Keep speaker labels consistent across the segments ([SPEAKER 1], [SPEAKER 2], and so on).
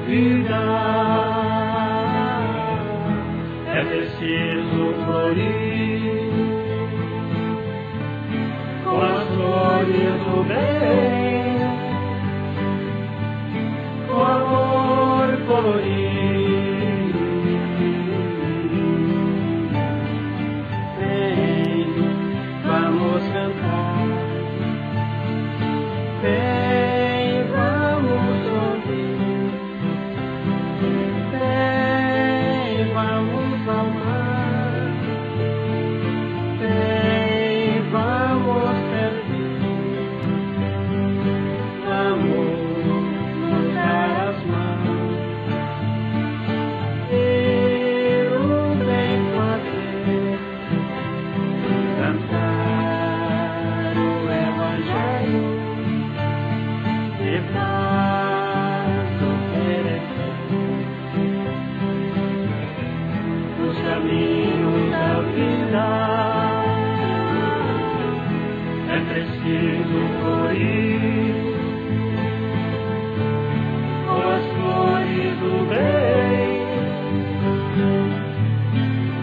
[SPEAKER 1] vida. É preciso florir com as flores do bem, com amor colorido. Vem, vamos cantar. Vem, vamos ouvir. Vem, vamos amar. Vem, vamos servir. Vamos nos dar as mãos e o bem fazer, cantar o Evangelho e paz oferecer. Os caminhos da vida é preciso florir com as flores do bem,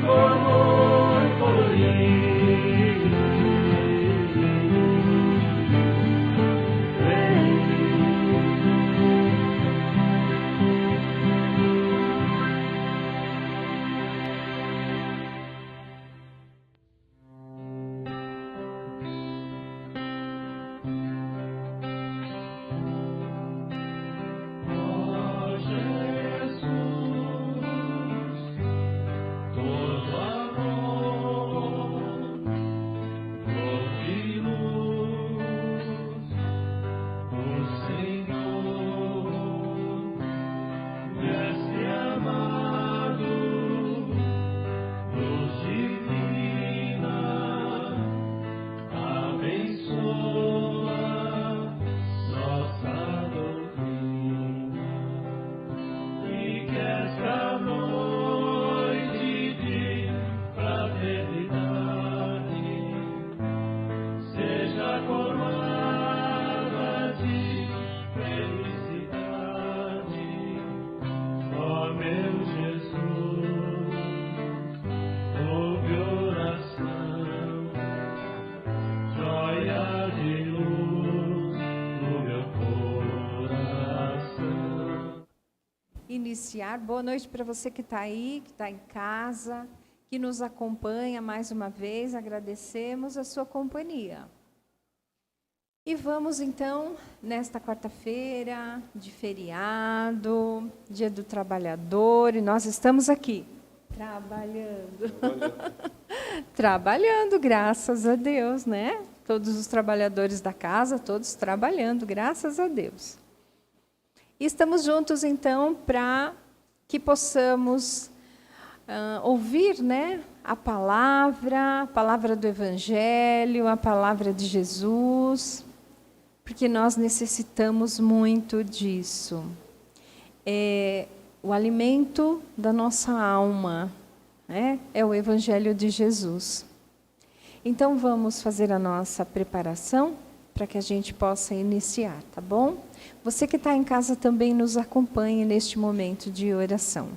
[SPEAKER 1] com amor colorido.
[SPEAKER 2] Iniciar. Boa noite para você que está aí, que está em casa, que nos acompanha mais uma vez. Agradecemos a sua companhia. E vamos então, nesta quarta-feira de feriado, Dia do Trabalhador, e nós estamos aqui, trabalhando. Trabalhando, graças a Deus, né? Todos os trabalhadores da casa, todos trabalhando, graças a Deus. E estamos juntos, então, para que possamos ouvir, né, a palavra do Evangelho, a palavra de Jesus, porque nós necessitamos muito disso. É o alimento da nossa alma, né, é o Evangelho de Jesus. Então, vamos fazer a nossa preparação para que a gente possa iniciar, tá bom? Você que está em casa também nos acompanhe neste momento de oração.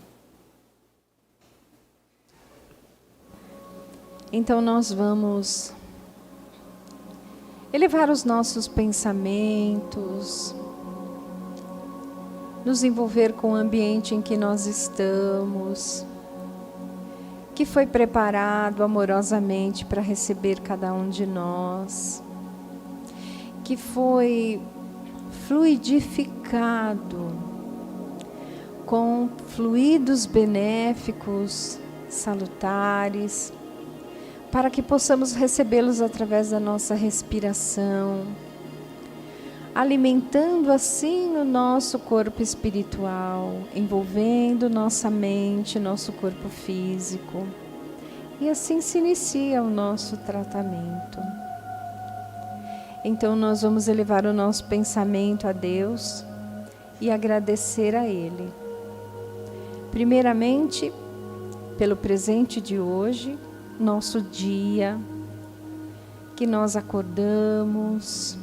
[SPEAKER 2] Então, nós vamos elevar os nossos pensamentos, nos envolver com o ambiente em que nós estamos, que foi preparado amorosamente para receber cada um de nós, que foi fluidificado com fluidos benéficos, salutares, para que possamos recebê-los através da nossa respiração, alimentando assim o nosso corpo espiritual, envolvendo nossa mente, nosso corpo físico. E assim se inicia o nosso tratamento. Então, nós vamos elevar o nosso pensamento a Deus e agradecer a Ele. Primeiramente, pelo presente de hoje, nosso dia, que nós acordamos,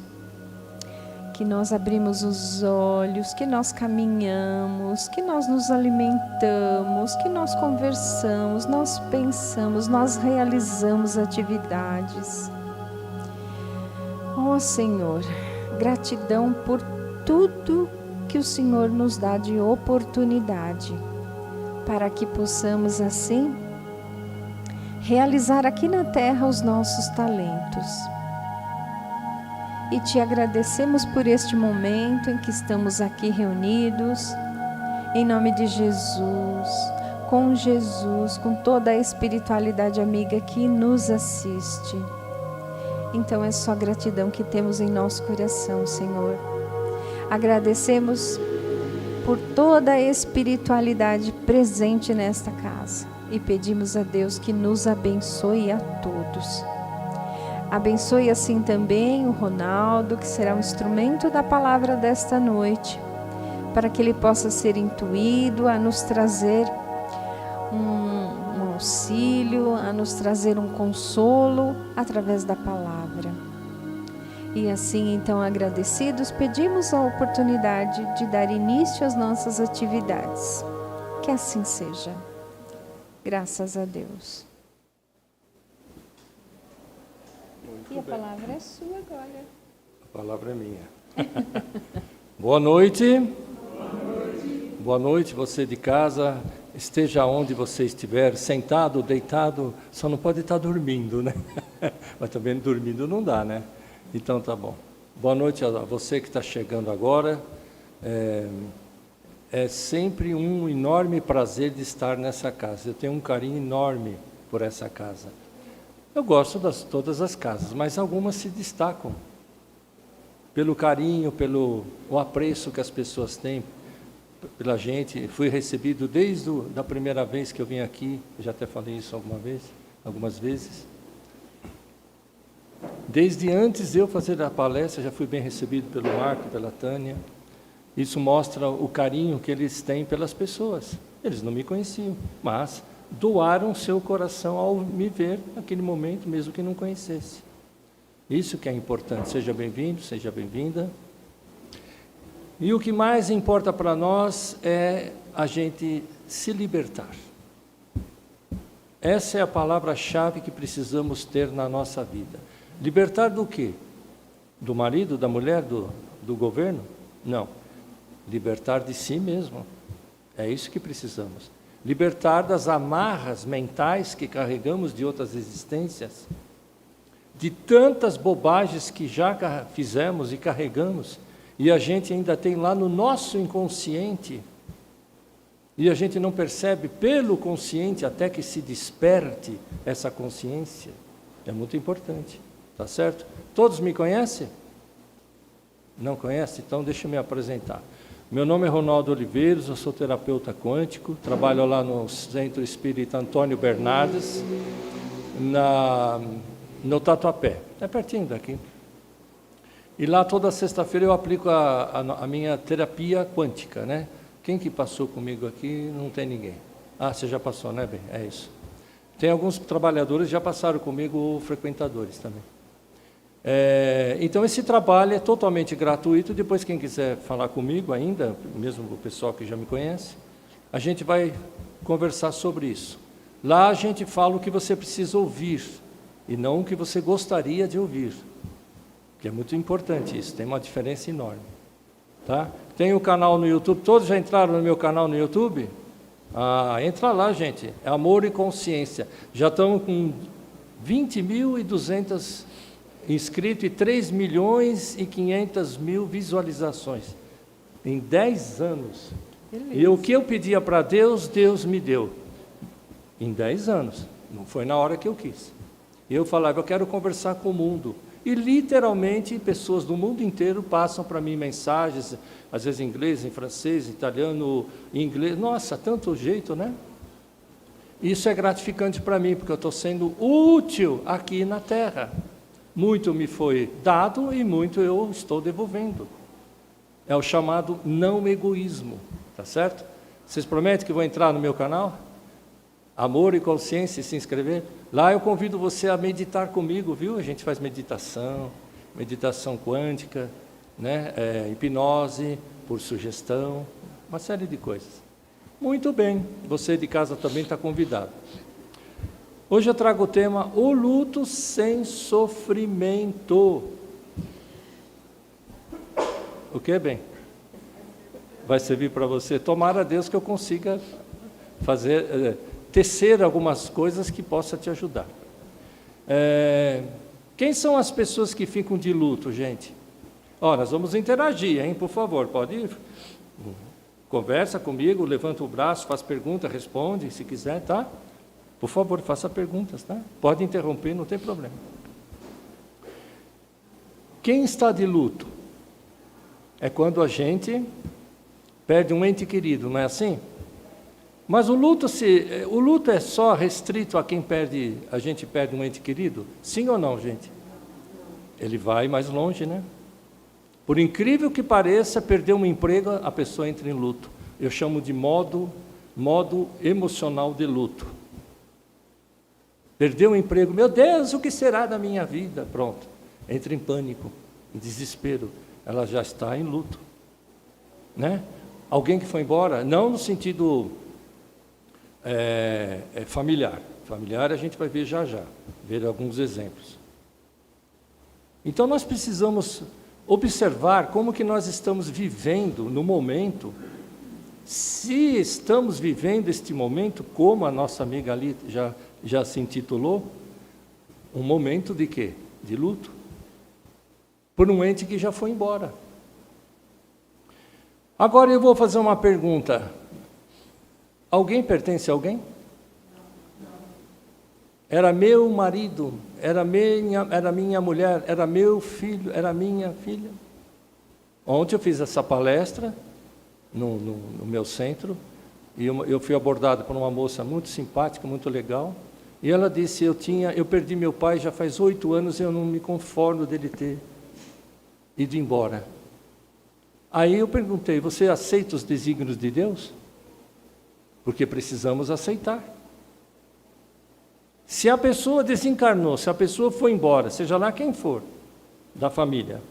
[SPEAKER 2] que nós abrimos os olhos, que nós caminhamos, que nós nos alimentamos, que nós conversamos, nós pensamos, nós realizamos atividades. Ó Senhor, gratidão por tudo que o Senhor nos dá de oportunidade, para que possamos assim realizar aqui na terra os nossos talentos. E te agradecemos por este momento em que estamos aqui reunidos, em nome de Jesus, com toda a espiritualidade amiga que nos assiste. Então é só gratidão que temos em nosso coração, Senhor. Agradecemos por toda a espiritualidade presente nesta casa e pedimos a Deus que nos abençoe a todos. Abençoe assim também o Ronaldo, que será um instrumento da palavra desta noite, para que ele possa ser intuído a nos trazer um auxílio, a nos trazer um consolo através da palavra. E assim, então, agradecidos, pedimos a oportunidade de dar início às nossas atividades. Que assim seja. Graças a Deus. E a palavra é sua agora.
[SPEAKER 3] A palavra é minha. Boa noite. Boa noite, você de casa. Esteja onde você estiver, sentado, deitado, só não pode estar dormindo, né? Mas também dormindo não dá, né? Então tá bom. Boa noite a você que está chegando agora. É sempre um enorme prazer de estar nessa casa. Eu tenho um carinho enorme por essa casa. Eu gosto de todas as casas, mas algumas se destacam pelo carinho, pelo o apreço que as pessoas têm pela gente. Fui recebido desde a primeira vez que eu vim aqui, eu já até falei isso algumas vezes. Desde antes de eu fazer a palestra, já fui bem recebido pelo Marco, pela Tânia. Isso mostra o carinho que eles têm pelas pessoas. Eles não me conheciam, mas doaram seu coração ao me ver naquele momento, mesmo que não conhecesse. Isso que é importante. Seja bem-vindo, seja bem-vinda. E o que mais importa para nós é a gente se libertar. Essa é a palavra-chave que precisamos ter na nossa vida. Libertar do quê? Do marido, da mulher, do governo? Não. Libertar de si mesmo. É isso que precisamos. Libertar das amarras mentais que carregamos de outras existências, de tantas bobagens que já fizemos e carregamos, e a gente ainda tem lá no nosso inconsciente, e a gente não percebe pelo consciente até que se desperte essa consciência. É muito importante, tá certo? Todos me conhecem? Não conhecem? Então deixa eu me apresentar. Meu nome é Ronaldo Oliveiros, eu sou terapeuta quântico, trabalho lá no Centro Espírita Antônio Bernardes, no Tatuapé, é pertinho daqui. E lá toda sexta-feira eu aplico a minha terapia quântica, né? Quem que passou comigo aqui? Não tem ninguém. Ah, você já passou, né, bem? É isso. Tem alguns trabalhadores que já passaram comigo, ou frequentadores também. Então esse trabalho é totalmente gratuito. Depois quem quiser falar comigo ainda, mesmo o pessoal que já me conhece, a gente vai conversar sobre isso. Lá a gente fala o que você precisa ouvir e não o que você gostaria de ouvir, que é muito importante isso, tem uma diferença enorme, tá? Tem o canal no YouTube, todos já entraram no meu canal no YouTube? Entra lá, gente, é Amor e Consciência. Já estamos com 20.200 inscritos e 3.500.000 visualizações em 10 anos. Beleza. E o que eu pedia para Deus, Deus me deu em 10 anos, não foi na hora que eu quis. Eu falava, eu quero conversar com o mundo, e literalmente pessoas do mundo inteiro passam para mim mensagens, às vezes em inglês, em francês, em italiano, em inglês, nossa, tanto jeito, né? Isso é gratificante para mim, porque eu estou sendo útil aqui na Terra. Muito me foi dado e muito eu estou devolvendo. É o chamado não egoísmo, tá certo? Vocês prometem que vão entrar no meu canal? Amor e Consciência, se inscrever? Lá eu convido você a meditar comigo, viu? A gente faz meditação quântica, né? Hipnose, por sugestão, uma série de coisas. Muito bem, você de casa também está convidado. Hoje eu trago o tema, o luto sem sofrimento. O que, bem? Vai servir para você? Tomara a Deus que eu consiga tecer algumas coisas que possa te ajudar. Quem são as pessoas que ficam de luto, gente? Nós vamos interagir, hein? Por favor, pode ir. Conversa comigo, levanta o braço, faz pergunta, responde, se quiser, tá? Por favor, faça perguntas, tá? Pode interromper, não tem problema. Quem está de luto? É quando a gente perde um ente querido, não é assim? Mas o luto é só restrito a quem a gente perde um ente querido? Sim ou não, gente? Ele vai mais longe, né? Por incrível que pareça, perder um emprego, a pessoa entra em luto. Eu chamo de modo emocional de luto. Perdeu um emprego, meu Deus, o que será da minha vida? Pronto, entra em pânico, em desespero. Ela já está em luto, né? Alguém que foi embora, não no sentido familiar. Familiar a gente vai ver já, ver alguns exemplos. Então nós precisamos observar como que nós estamos vivendo no momento, se estamos vivendo este momento, como a nossa amiga ali já se intitulou, um momento de quê? De luto. Por um ente que já foi embora. Agora eu vou fazer uma pergunta. Alguém pertence a alguém? Era meu marido, era minha mulher, era meu filho, era minha filha. Ontem eu fiz essa palestra no meu centro, e eu fui abordado por uma moça muito simpática, muito legal, e ela disse, eu perdi meu pai já faz 8 anos e eu não me conformo dele ter ido embora. Aí eu perguntei, você aceita os desígnios de Deus? Porque precisamos aceitar. Se a pessoa desencarnou, se a pessoa foi embora, seja lá quem for, da família,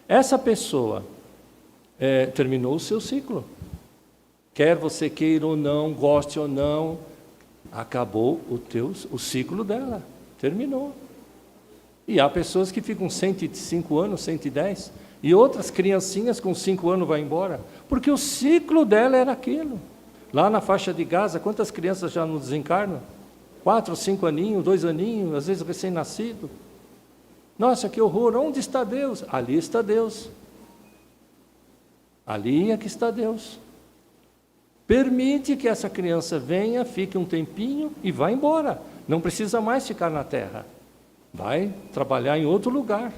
[SPEAKER 3] essa pessoa terminou o seu ciclo. Quer você queira ou não, goste ou não, acabou o ciclo dela, terminou. E há pessoas que ficam 105 anos, 110, e outras criancinhas com 5 anos vão embora, porque o ciclo dela era aquilo. Lá na faixa de Gaza, quantas crianças já não desencarnam? 4, 5 aninhos, 2 aninhos, às vezes recém-nascido. Nossa, que horror, onde está Deus? Ali está Deus. Ali é que está Deus. Permite que essa criança venha, fique um tempinho e vá embora. Não precisa mais ficar na terra. Vai trabalhar em outro lugar,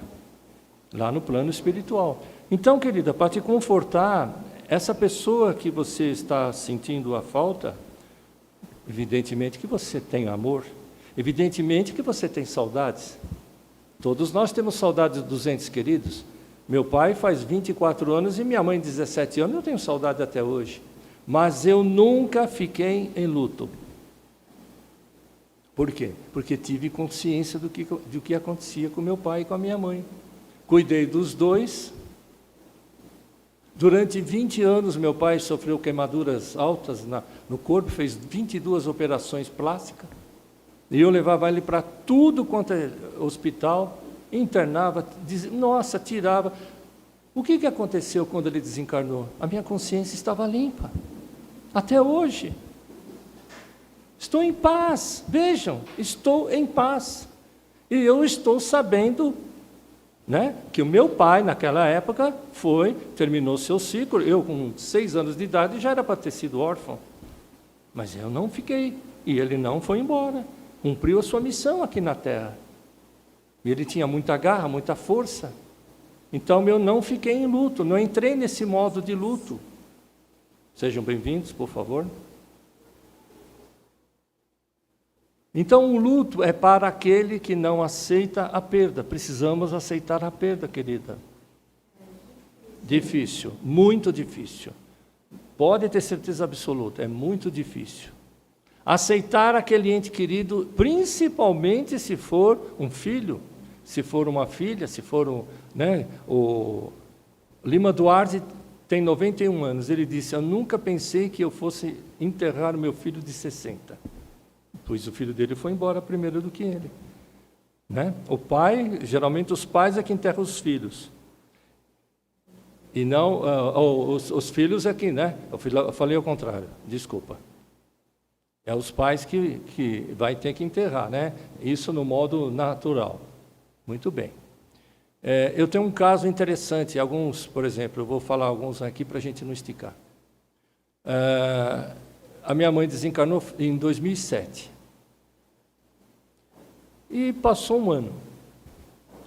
[SPEAKER 3] lá no plano espiritual. Então, querida, para te confortar, essa pessoa que você está sentindo a falta, evidentemente que você tem amor, evidentemente que você tem saudades. Todos nós temos saudades dos entes queridos. Meu pai faz 24 anos e minha mãe 17 anos, eu tenho saudade até hoje. Mas eu nunca fiquei em luto. Por quê? Porque tive consciência do que acontecia com meu pai e com a minha mãe. Cuidei dos dois. Durante 20 anos, meu pai sofreu queimaduras altas no corpo, fez 22 operações plásticas. E eu levava ele para tudo quanto é hospital, internava, nossa, tirava. O que aconteceu quando ele desencarnou? A minha consciência estava limpa. Até hoje. Estou em paz. Vejam, estou em paz. E eu estou sabendo, né, que o meu pai, naquela época, terminou seu ciclo. Eu, com 6 anos de idade, já era para ter sido órfão. Mas eu não fiquei. E ele não foi embora. Cumpriu a sua missão aqui na Terra. E ele tinha muita garra, muita força. Então, eu não fiquei em luto. Não entrei nesse modo de luto. Sejam bem-vindos, por favor. Então, o luto é para aquele que não aceita a perda. Precisamos aceitar a perda, querida. Difícil, muito difícil. Pode ter certeza absoluta, é muito difícil. Aceitar aquele ente querido, principalmente se for um filho, se for uma filha, se for Lima Duarte tem 91 anos. Ele disse, eu nunca pensei que eu fosse enterrar o meu filho de 60. Pois o filho dele foi embora primeiro do que ele. Né? O pai, geralmente os pais é que enterram os filhos. E não, os filhos é que, né? Eu falei ao contrário, desculpa. É os pais que vai ter que enterrar, né? Isso no modo natural. Muito bem. Eu tenho um caso interessante, alguns, por exemplo, eu vou falar alguns aqui para a gente não esticar. A minha mãe desencarnou em 2007. E passou um ano.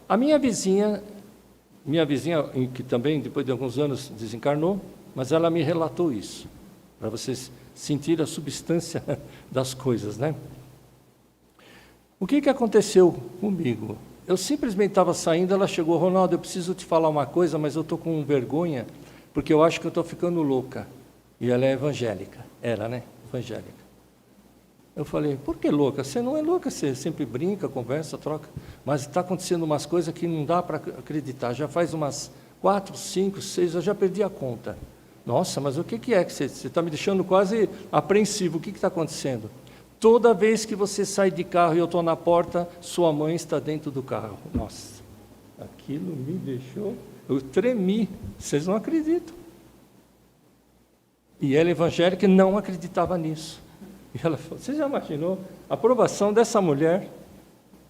[SPEAKER 3] A minha vizinha, que também depois de alguns anos desencarnou, mas ela me relatou isso, para vocês sentirem a substância das coisas, né? O que aconteceu comigo? Eu simplesmente estava saindo, ela chegou, Ronaldo, eu preciso te falar uma coisa, mas eu estou com vergonha, porque eu acho que eu estou ficando louca. E ela é evangélica, era, né? Evangélica. Eu falei, por que louca? Você não é louca, você sempre brinca, conversa, troca. Mas está acontecendo umas coisas que não dá para acreditar. Já faz umas 4, 5, 6, eu já perdi a conta. Nossa, mas o que é que você está me deixando quase apreensivo? O que está acontecendo? Toda vez que você sai de carro e eu estou na porta, sua mãe está dentro do carro. Nossa, aquilo me deixou... Eu tremi, vocês não acreditam. E ela, evangélica, não acreditava nisso. E ela falou, você já imaginou a aprovação dessa mulher?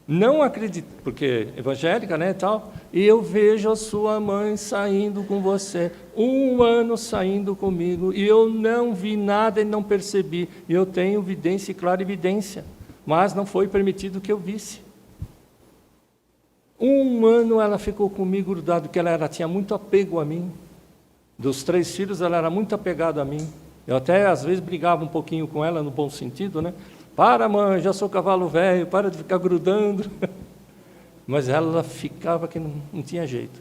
[SPEAKER 3] Não acredito, porque evangélica, né, tal, e eu vejo a sua mãe saindo com você, 1 ano saindo comigo, e eu não vi nada e não percebi, e eu tenho evidência e clara evidência, mas não foi permitido que eu visse. 1 ano ela ficou comigo grudada, porque ela tinha muito apego a mim. Dos 3 filhos, ela era muito apegada a mim. Eu até, às vezes, brigava um pouquinho com ela, no bom sentido, né? Para, mãe, já sou cavalo velho, para de ficar grudando. Mas ela ficava que não tinha jeito.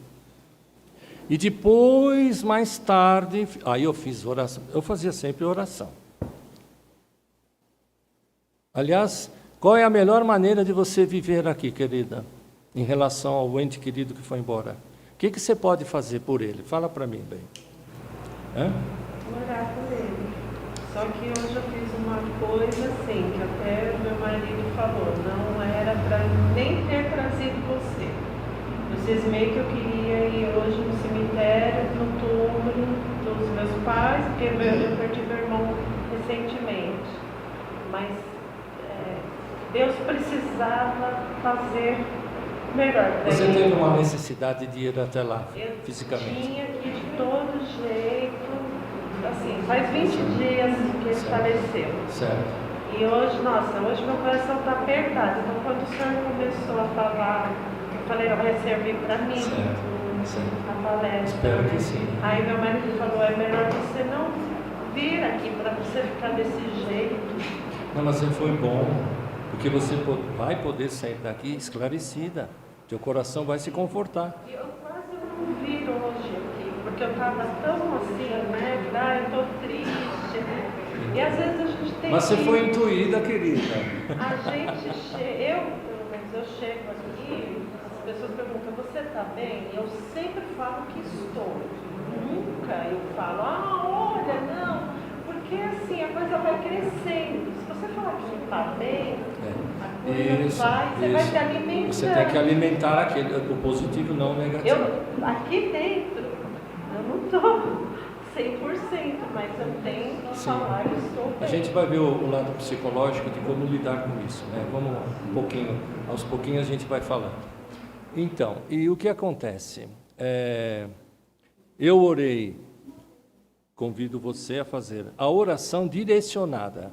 [SPEAKER 3] E depois, mais tarde, aí eu fiz oração. Eu fazia sempre oração. Aliás, qual é a melhor maneira de você viver aqui, querida, em relação ao ente querido que foi embora? O que você pode fazer por ele? Fala para mim, bem.
[SPEAKER 1] Orar por ele. Só que hoje eu fiz uma coisa assim, que até meu marido falou, não era para nem ter trazido você. Eu cismei que eu queria ir hoje no cemitério, no túmulo dos meus pais, porque eu perdi meu irmão recentemente. Mas Deus precisava fazer melhor para ele.
[SPEAKER 3] Você teve uma necessidade de ir até lá,
[SPEAKER 1] eu
[SPEAKER 3] fisicamente?
[SPEAKER 1] Tinha que ir de todo jeito. Assim, faz 20 dias que ele faleceu.
[SPEAKER 3] Certo.
[SPEAKER 1] E hoje meu coração está apertado. Então, quando o senhor começou a falar, eu falei, vai servir para mim a palestra.
[SPEAKER 3] Espero que sim.
[SPEAKER 1] Aí meu marido falou, é melhor você não vir aqui para você ficar desse jeito.
[SPEAKER 3] Não, mas foi bom, porque você vai poder sair daqui esclarecida. Teu coração vai se confortar.
[SPEAKER 1] Eu quase não vi hoje aqui, porque eu estava tão assim, né? Eu estou triste. E às vezes a gente tem.
[SPEAKER 3] Mas você foi intuída, querida.
[SPEAKER 1] A gente chega, pelo menos eu chego aqui, as pessoas perguntam, você está bem? E eu sempre falo que estou. Nunca eu falo, olha, não, porque assim a coisa vai crescendo. Se você falar que não está bem, a coisa você vai se alimentando.
[SPEAKER 3] Você tem que alimentar o positivo, não o negativo.
[SPEAKER 1] Aqui dentro, eu não estou 100%, mas eu tenho que falar que estou bem.
[SPEAKER 3] A gente vai ver o lado psicológico de como lidar com isso, né? Vamos um pouquinho, aos pouquinhos a gente vai falando. Então, e o que acontece? Eu orei, convido você a fazer a oração direcionada.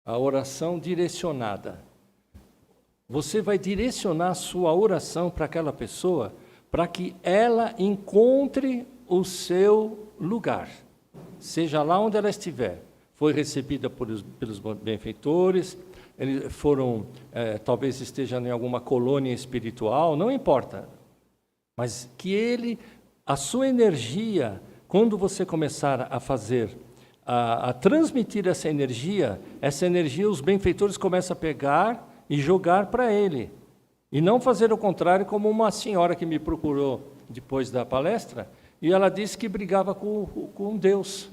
[SPEAKER 3] A oração direcionada. Você vai direcionar a sua oração para aquela pessoa, para que ela encontre o seu lugar, seja lá onde ela estiver. Foi recebida pelos benfeitores, eles foram, talvez esteja em alguma colônia espiritual, não importa. Mas que a sua energia, quando você começar a fazer, a transmitir essa energia, os benfeitores começam a pegar e jogar para ele. E não fazer o contrário, como uma senhora que me procurou depois da palestra, e ela disse que brigava com Deus.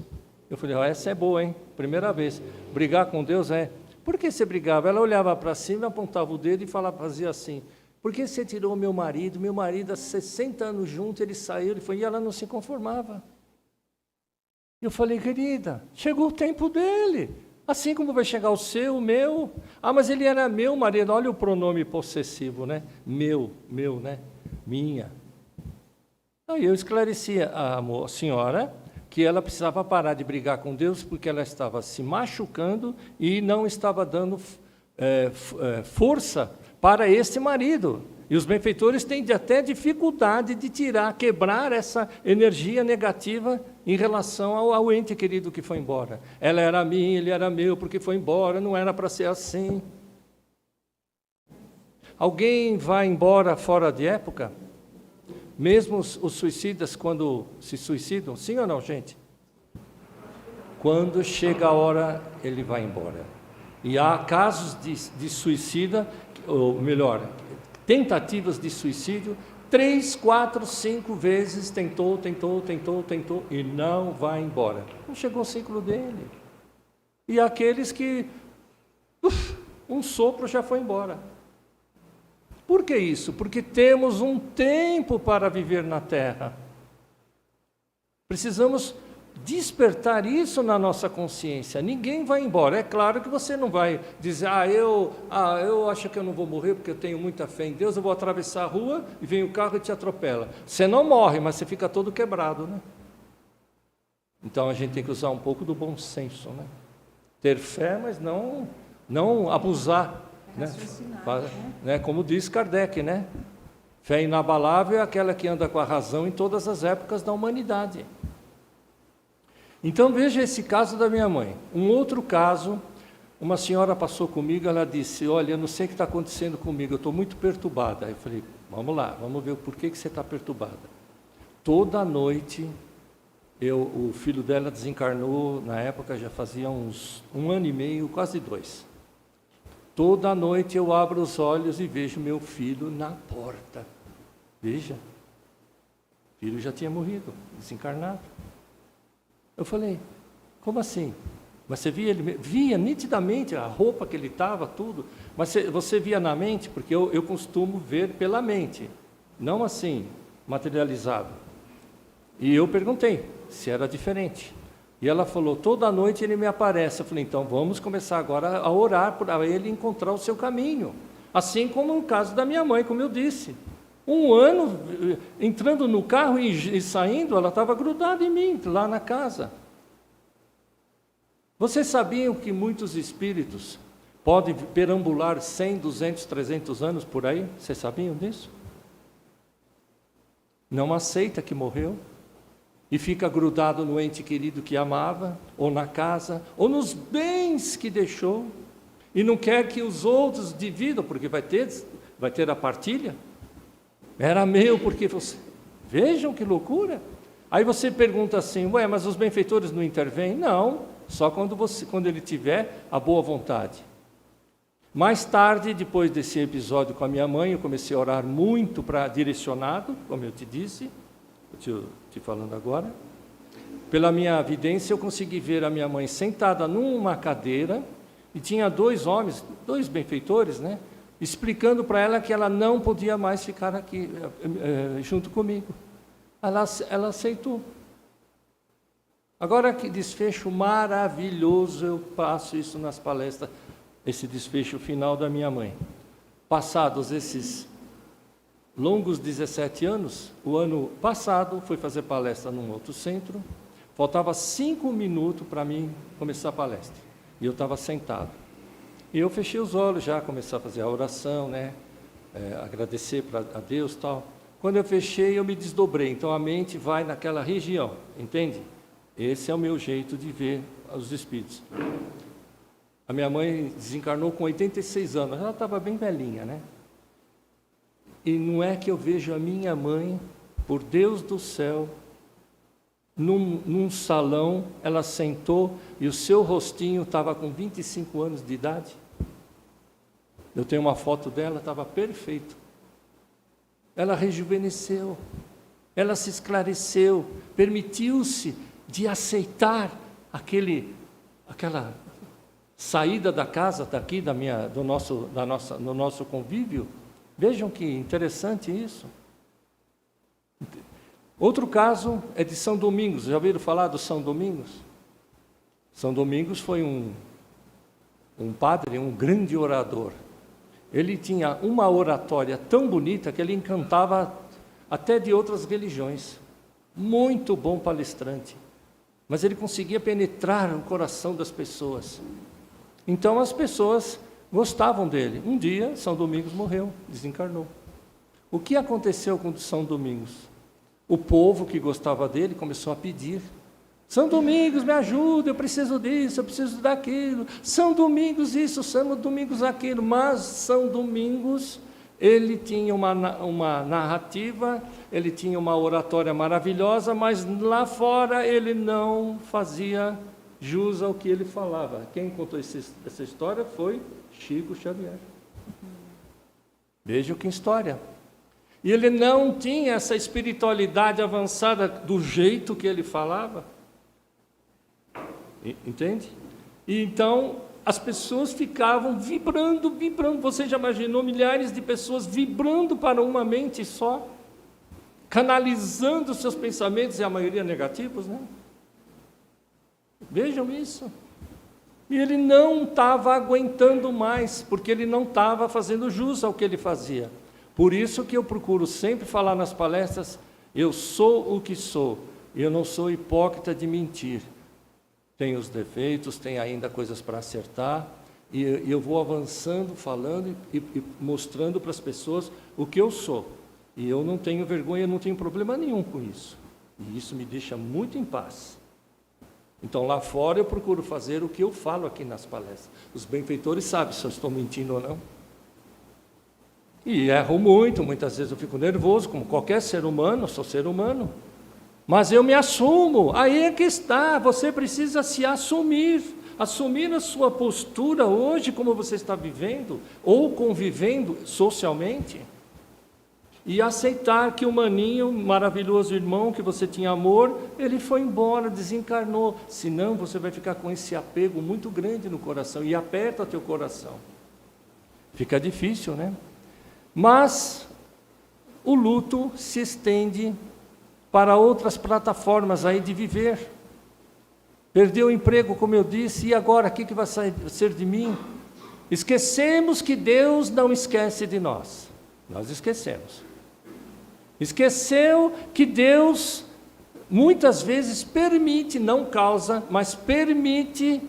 [SPEAKER 3] Eu falei, essa é boa, hein? Primeira vez. Brigar com Deus é... Por que você brigava? Ela olhava para cima, apontava o dedo e fazia assim. Por que você tirou meu marido? Meu marido, há 60 anos junto, ele saiu, ele foi, e ela não se conformava. Eu falei, querida, chegou o tempo dele. Assim como vai chegar o seu, o meu. Ah, mas ele era meu marido. Olha o pronome possessivo, né? Meu, né? Minha. Aí eu esclareci a senhora que ela precisava parar de brigar com Deus porque ela estava se machucando e não estava dando força para esse marido. E os benfeitores têm até dificuldade de quebrar essa energia negativa em relação ao ente querido que foi embora. Ela era minha, ele era meu, porque foi embora, não era para ser assim. Alguém vai embora fora de época? Mesmo os suicidas, quando se suicidam, sim ou não, gente? Quando chega a hora, ele vai embora. E há casos de suicida, ou melhor, tentativas de suicídio, 3, 4, 5 vezes tentou, e não vai embora. Não chegou o ciclo dele. E aqueles que, um sopro já foi embora. Por que isso? Porque temos um tempo para viver na terra. Precisamos despertar isso na nossa consciência. Ninguém vai embora. É claro que você não vai dizer, eu acho que eu não vou morrer porque eu tenho muita fé em Deus, eu vou atravessar a rua e vem o carro e te atropela. Você não morre, mas você fica todo quebrado, né? Então a gente tem que usar um pouco do bom senso, né? Ter fé, mas não abusar. Né? Como diz Kardec, né? Fé inabalável é aquela que anda com a razão em todas as épocas da humanidade. Então veja esse caso da minha mãe. Um outro caso, uma senhora passou comigo, ela disse, olha, eu não sei o que está acontecendo comigo, eu estou muito perturbada. Aí eu falei, vamos lá, vamos ver por que você está perturbada. Toda noite, o filho dela desencarnou, na época já fazia uns 1 ano e meio, quase 2. Toda noite eu abro os olhos e vejo meu filho na porta. Veja, o filho já tinha morrido, desencarnado. Eu falei, como assim? Mas você via nitidamente a roupa que ele estava, tudo. Mas você via na mente, porque eu costumo ver pela mente, não assim, materializado. E eu perguntei se era diferente. E ela falou, toda noite ele me aparece. Eu falei, então vamos começar agora a orar para ele encontrar o seu caminho. Assim como no caso da minha mãe, como eu disse. 1 ano, entrando no carro e saindo, ela estava grudada em mim, lá na casa. Vocês sabiam que muitos espíritos podem perambular 100, 200, 300 anos por aí? Vocês sabiam disso? Não aceita que morreu. E fica grudado no ente querido que amava, ou na casa, ou nos bens que deixou, e não quer que os outros dividam, porque vai ter a partilha. Era meu, porque você... Vejam que loucura! Aí você pergunta assim, mas os benfeitores não intervêm? Não, só quando ele tiver a boa vontade. Mais tarde, depois desse episódio com a minha mãe, eu comecei a orar muito direcionado, como eu te disse, Estou te falando agora. Pela minha vidência, eu consegui ver a minha mãe sentada numa cadeira e tinha 2 homens, 2 benfeitores, né, explicando para ela que ela não podia mais ficar aqui junto comigo. Ela aceitou. Agora, que desfecho maravilhoso, eu passo isso nas palestras, esse desfecho final da minha mãe. Passados esses longos 17 anos, o ano passado fui fazer palestra num outro centro, faltava 5 minutos para mim começar a palestra, e eu estava sentado. E eu fechei os olhos já, comecei a fazer a oração, né? Agradecer a Deus e tal. Quando eu fechei, eu me desdobrei, então a mente vai naquela região, entende? Esse é o meu jeito de ver os espíritos. A minha mãe desencarnou com 86 anos, ela estava bem velhinha, né? E não é que eu vejo a minha mãe, por Deus do céu, num salão, ela sentou e o seu rostinho estava com 25 anos de idade. Eu tenho uma foto dela, estava perfeito. ela rejuvenesceu, ela se esclareceu, permitiu-se de aceitar aquela saída da casa, daqui, do nosso convívio. Vejam que interessante isso. Outro caso é de São Domingos. Já ouviram falar do São Domingos? São Domingos foi um padre, um grande orador. Ele tinha uma oratória tão bonita que ele encantava até de outras religiões. Muito bom palestrante. Mas ele conseguia penetrar o coração das pessoas. Então as pessoas gostavam dele. Um dia, São Domingos morreu, desencarnou. O que aconteceu com São Domingos? O povo que gostava dele começou a pedir: São Domingos, me ajuda, eu preciso disso, eu preciso daquilo. São Domingos isso, São Domingos aquilo. Mas São Domingos, ele tinha uma narrativa, ele tinha uma oratória maravilhosa, mas lá fora ele não fazia jus ao que ele falava. Quem contou essa história foi Chico Xavier. Vejam que história. E ele não tinha essa espiritualidade avançada do jeito que ele falava. Entende? E então as pessoas ficavam vibrando. Você já imaginou milhares de pessoas vibrando para uma mente só? Canalizando seus pensamentos, e a maioria negativos, né? Vejam isso. E ele não estava aguentando mais, porque ele não estava fazendo jus ao que ele fazia. Por isso que eu procuro sempre falar nas palestras: eu sou o que sou, eu não sou hipócrita de mentir. Tenho os defeitos, tenho ainda coisas para acertar, e eu vou avançando, falando e mostrando para as pessoas o que eu sou. E eu não tenho vergonha, não tenho problema nenhum com isso. E isso me deixa muito em paz. Então, lá fora eu procuro fazer o que eu falo aqui nas palestras. Os benfeitores sabem se eu estou mentindo ou não. E erro muito, muitas vezes eu fico nervoso, como qualquer ser humano, eu sou ser humano. Mas eu me assumo, aí é que está, você precisa se assumir a sua postura hoje, como você está vivendo, ou convivendo socialmente, e aceitar que o maninho, maravilhoso irmão, que você tinha amor, ele foi embora, desencarnou, senão você vai ficar com esse apego muito grande no coração, e aperta teu coração. Fica difícil, né? Mas o luto se estende para outras plataformas aí de viver. Perdeu o emprego, como eu disse, e agora, o que vai ser de mim? Esquecemos que Deus não esquece de nós. Nós esquecemos. Esqueceu que Deus, muitas vezes, permite, não causa, mas permite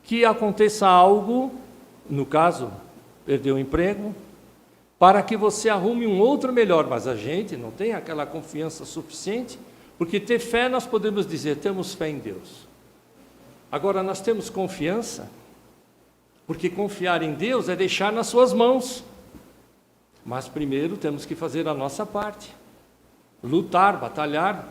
[SPEAKER 3] que aconteça algo, no caso, perdeu o emprego, para que você arrume um outro melhor, mas a gente não tem aquela confiança suficiente, porque ter fé, nós podemos dizer, temos fé em Deus. Agora, nós temos confiança, porque confiar em Deus é deixar nas suas mãos, mas primeiro temos que fazer a nossa parte, lutar, batalhar,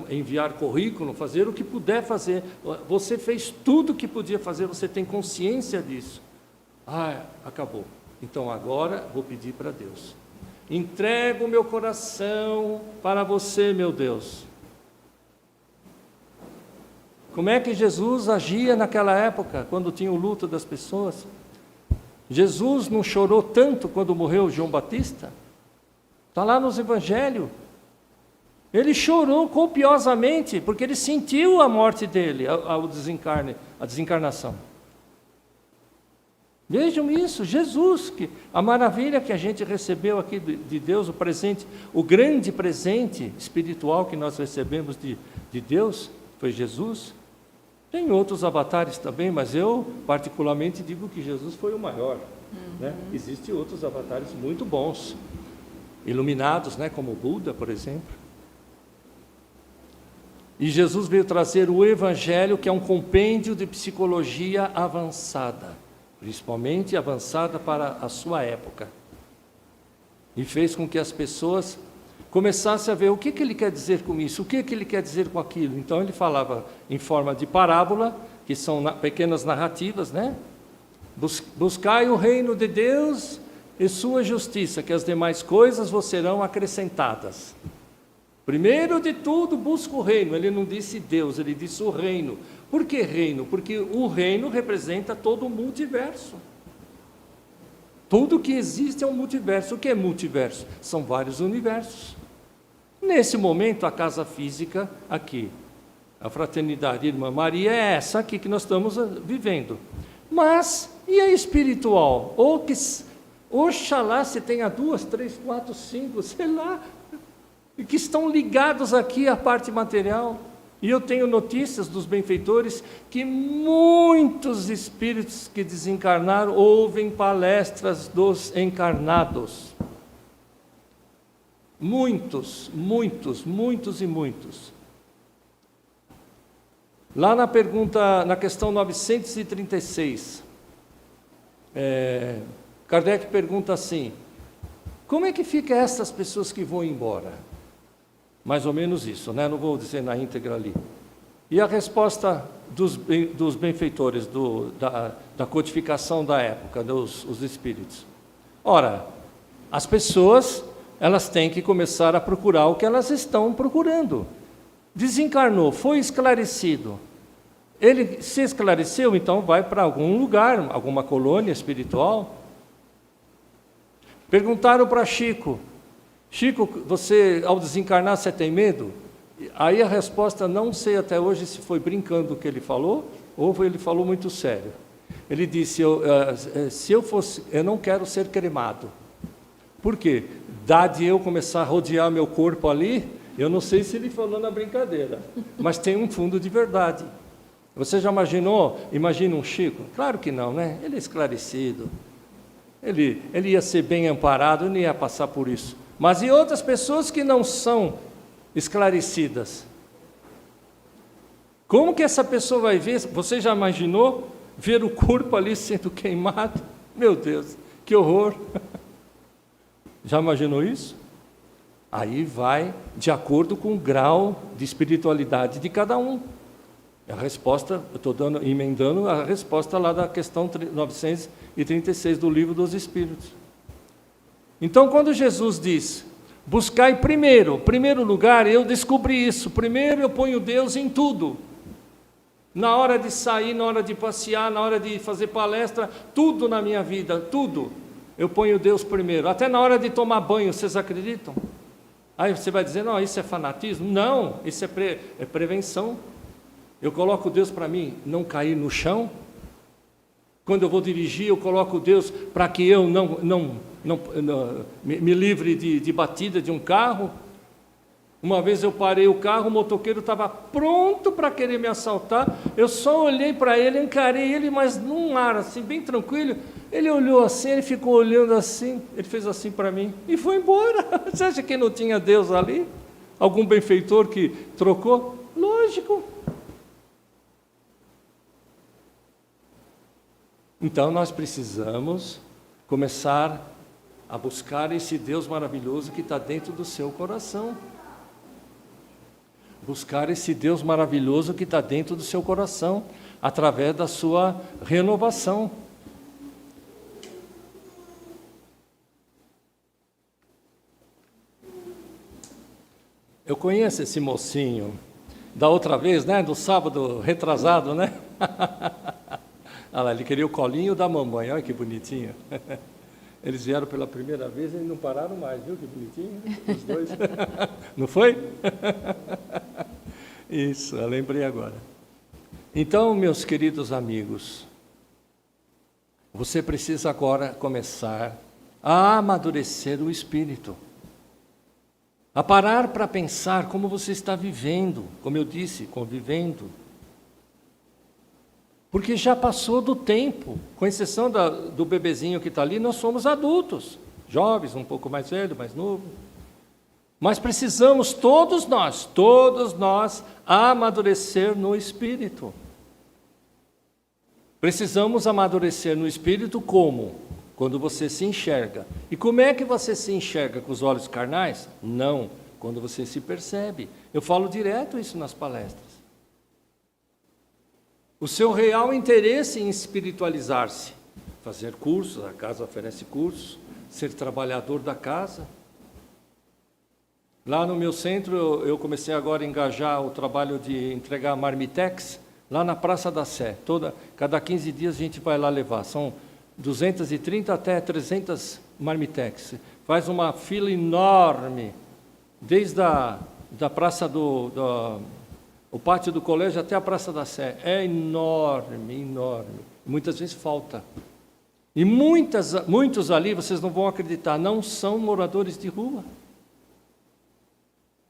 [SPEAKER 3] enviar currículo, fazer o que puder fazer. Você fez tudo o que podia fazer, você tem consciência disso. Acabou. Então agora vou pedir para Deus. Entrego o meu coração para você, meu Deus. Como é que Jesus agia naquela época, quando tinha o luto das pessoas? Jesus não chorou tanto quando morreu João Batista? Está lá nos evangelhos. Ele chorou copiosamente, porque ele sentiu a morte dele, a desencarnação. Vejam isso, Jesus, a maravilha que a gente recebeu aqui de Deus, o presente, o grande presente espiritual que nós recebemos de Deus, foi Jesus. Tem outros avatares também, mas eu particularmente digo que Jesus foi o maior. Né? Existem outros avatares muito bons, iluminados, né? Como Buda, por exemplo. E Jesus veio trazer o Evangelho, que é um compêndio de psicologia avançada, principalmente avançada para a sua época. E fez com que as pessoas começassem a ver o que ele quer dizer com isso, o que ele quer dizer com aquilo. Então ele falava em forma de parábola, que são pequenas narrativas, né? Buscai o reino de Deus, e sua justiça, que as demais coisas vos serão acrescentadas. Primeiro de tudo, busca o reino. Ele não disse Deus, ele disse o reino. Por que reino? Porque o reino representa todo o multiverso. Tudo que existe é um multiverso. O que é multiverso? São vários universos. Nesse momento, a casa física aqui, a fraternidade Irmã Maria, é essa aqui que nós estamos vivendo. Mas, e a espiritual? Oxalá se tenha 2, 3, 4, 5, sei lá, que estão ligados aqui à parte material. E eu tenho notícias dos benfeitores que muitos espíritos que desencarnaram ouvem palestras dos encarnados. Muitos, muitos, muitos e muitos. Lá na questão 936, Kardec pergunta assim: como é que fica essas pessoas que vão embora? Mais ou menos isso, né? Não vou dizer na íntegra ali. E a resposta dos benfeitores, da codificação da época, os espíritos. Ora, as pessoas, elas têm que começar a procurar o que elas estão procurando. Desencarnou, foi esclarecido. Ele se esclareceu, então vai para algum lugar, alguma colônia espiritual. Perguntaram para Chico: Chico, você, ao desencarnar, você tem medo? Aí a resposta, não sei até hoje se foi brincando o que ele falou, ou ele falou muito sério. Ele disse: se eu fosse, eu não quero ser cremado. Por quê? Dá de eu começar a rodear meu corpo ali, eu não sei se ele falou na brincadeira, mas tem um fundo de verdade. Você já imaginou? Imagina um Chico? Claro que não, né? Ele é esclarecido. Ele ia ser bem amparado, não ia passar por isso. Mas e outras pessoas que não são esclarecidas? Como que essa pessoa vai ver? Você já imaginou ver o corpo ali sendo queimado? Meu Deus, que horror! Já imaginou isso? Aí vai de acordo com o grau de espiritualidade de cada um. A resposta, eu estou emendando a resposta lá da questão 936 do Livro dos Espíritos. Então, quando Jesus diz: buscai primeiro lugar, eu descobri isso. Primeiro eu ponho Deus em tudo. Na hora de sair, na hora de passear, na hora de fazer palestra, tudo na minha vida, tudo. Eu ponho Deus primeiro. Até na hora de tomar banho, vocês acreditam? Aí você vai dizer: não, isso é fanatismo. Não, isso é prevenção. Eu coloco Deus para mim não cair no chão. Quando eu vou dirigir, eu coloco Deus para que eu não me livre de batida de um carro. Uma vez eu parei o carro, o motoqueiro estava pronto para querer me assaltar. Eu só olhei para ele, encarei ele, mas num ar assim, bem tranquilo. Ele olhou assim, ele ficou olhando assim, ele fez assim para mim e foi embora. Você acha que não tinha Deus ali? Algum benfeitor que trocou? Lógico. Então nós precisamos começar a buscar esse Deus maravilhoso que está dentro do seu coração. Buscar esse Deus maravilhoso que está dentro do seu coração, através da sua renovação. Eu conheço esse mocinho, da outra vez, né, do sábado retrasado, né? Olha lá, ele queria o colinho da mamãe, olha que bonitinho. Eles vieram pela primeira vez e não pararam mais, viu que bonitinho? Os dois. Não foi? Isso, eu lembrei agora. Então, meus queridos amigos, você precisa agora começar a amadurecer o espírito. A parar para pensar como você está vivendo, como eu disse, convivendo. Porque já passou do tempo, com exceção do bebezinho que está ali, nós somos adultos, jovens, um pouco mais velho, mais novo. Mas precisamos, todos nós, amadurecer no espírito. Precisamos amadurecer no espírito como? Quando você se enxerga. E como é que você se enxerga? Com os olhos carnais? Não, quando você se percebe. Eu falo direto isso nas palestras. O seu real interesse em espiritualizar-se, fazer cursos, a casa oferece cursos, ser trabalhador da casa. Lá no meu centro, eu comecei agora a engajar o trabalho de entregar marmitex, lá na Praça da Sé. Cada 15 dias a gente vai lá levar. São 230 até 300 marmitex. Faz uma fila enorme, desde da praça o pátio do colégio até a Praça da Sé. É enorme, enorme. Muitas vezes falta. E muitos ali, vocês não vão acreditar, não são moradores de rua.